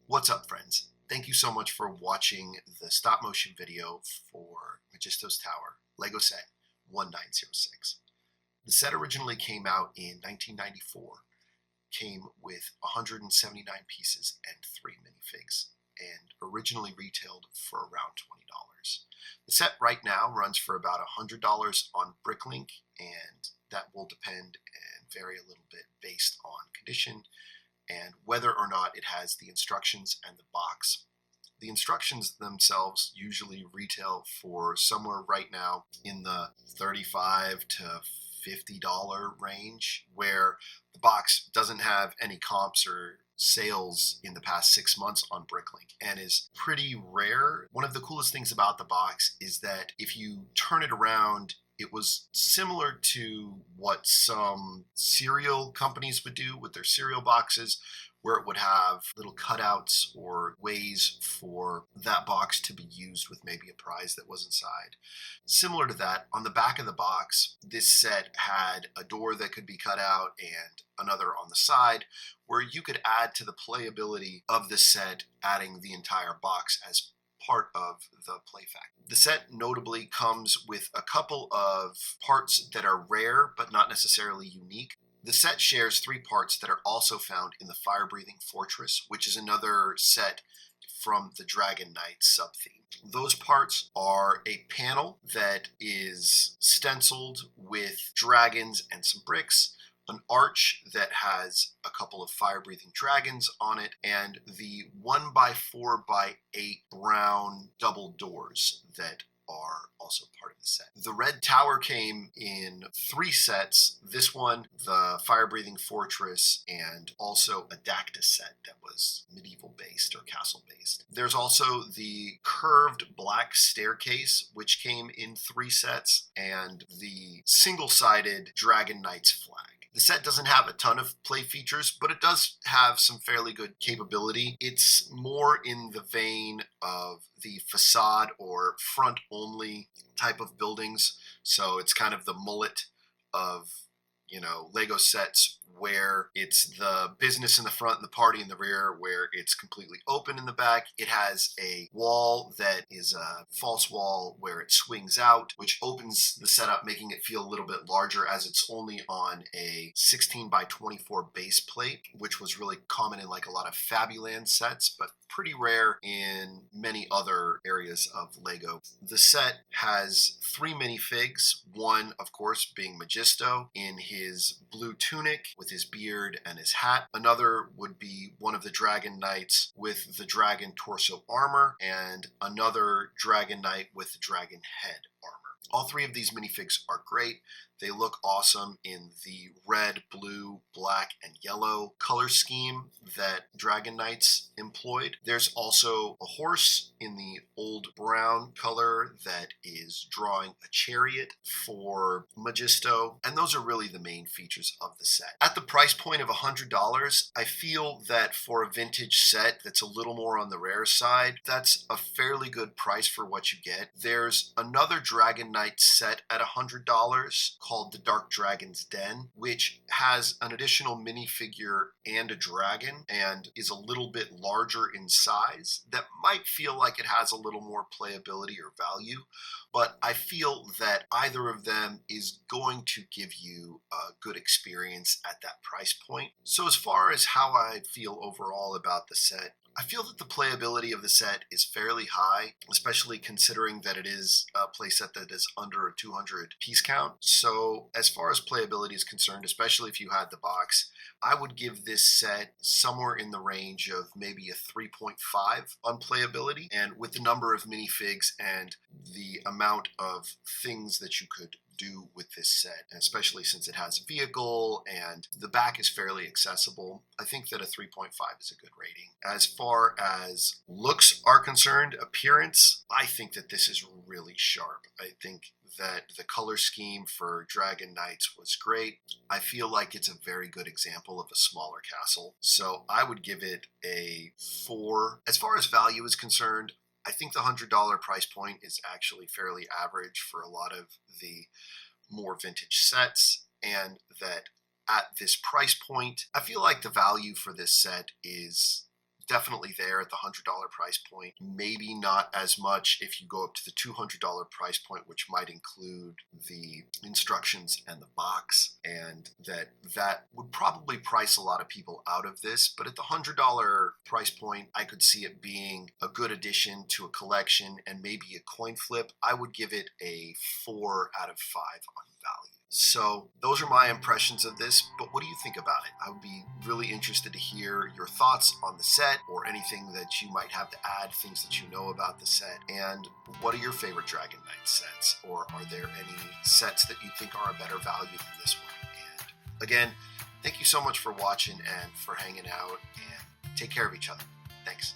What's up, friends? Thank you so much for watching the stop motion video for Majisto's Tower, Lego set 1906. The set originally came out in 1994, came with 179 pieces and 3 minifigs, and originally retailed for around $20. The set right now runs for about $100 on Bricklink, and that will depend and vary a little bit based on condition and whether or not it has the instructions and the box. The instructions themselves usually retail for somewhere right now in the $35 to $50 range, where the box doesn't have any comps or sales in the past 6 months on Bricklink and is pretty rare. One of the coolest things about the box is that if you turn it around, it was similar to what some cereal companies would do with their cereal boxes, where it would have little cutouts or ways for that box to be used with maybe a prize that was inside. Similar to that, on the back of the box, this set had a door that could be cut out and another on the side, where you could add to the playability of the set, adding the entire box as part of the play factor. The set notably comes with a couple of parts that are rare but not necessarily unique. The set shares 3 parts that are also found in the Fire-Breathing Fortress, which is another set from the Dragon Knight sub-theme. Those parts are a panel that is stenciled with dragons and some bricks, an arch that has a couple of fire-breathing dragons on it, and the 1x4x8 brown double doors that are also part of the set. The Red Tower came in 3 sets. This one, the Fire-Breathing Fortress, and also a Dacta set that was medieval-based or castle-based. There's also the curved black staircase, which came in 3 sets, and the single-sided Dragon Knight's flag. The set doesn't have a ton of play features, but it does have some fairly good capability. It's more in the vein of the facade or front-only type of buildings, so it's kind of the mullet of, Lego sets, where it's the business in the front and the party in the rear, where it's completely open in the back. It has a wall that is a false wall where it swings out, which opens the setup, making it feel a little bit larger, as it's only on a 16x24 base plate, which was really common in like a lot of Fabuland sets, but pretty rare in many other areas of Lego. The set has 3 minifigs, one of course being Majisto in his blue tunic with his beard and his hat. Another would be one of the Dragon Knights with the dragon torso armor, and another Dragon Knight with the dragon head armor. All 3 of these minifigs are great. They look awesome in the red, blue, black, and yellow color scheme that Dragon Knights employed. There's also a horse in the old brown color that is drawing a chariot for Majisto, and those are really the main features of the set. At the price point of $100, I feel that for a vintage set that's a little more on the rare side, that's a fairly good price for what you get. There's another Dragon Dragon Knight set at $100 called the Dark Dragon's Den, which has an additional minifigure and a dragon and is a little bit larger in size that might feel like it has a little more playability or value, but I feel that either of them is going to give you a good experience at that price point. So as far as how I feel overall about the set, I feel that the playability of the set is fairly high, especially considering that it is a playset that is under a 200 piece count. So as far as playability is concerned, especially if you had the box, I would give this set somewhere in the range of maybe a 3.5 on playability. And with the number of minifigs and the amount of things that you could do with this set, especially since it has a vehicle and the back is fairly accessible, I think that a 3.5 is a good rating. As far as looks are concerned, appearance, I think that this is really sharp. I think that the color scheme for Dragon Knights was great. I feel like it's a very good example of a smaller castle, so I would give it a 4. As far as value is concerned, I think the $100 price point is actually fairly average for a lot of the more vintage sets, and that at this price point, I feel like the value for this set is definitely there at the $100 price point. Maybe not as much if you go up to the $200 price point, which might include the instructions and the box, and that would probably price a lot of people out of this. But at the $100 price point, I could see it being a good addition to a collection and maybe a coin flip. I would give it a 4 out of 5 on value. So those are my impressions of this, but what do you think about it? I would be really interested to hear your thoughts on the set, or anything that you might have to add, things that you know about the set, and what are your favorite Dragon Knight sets, or are there any sets that you think are a better value than this one? And again, thank you so much for watching and for hanging out, and take care of each other. Thanks.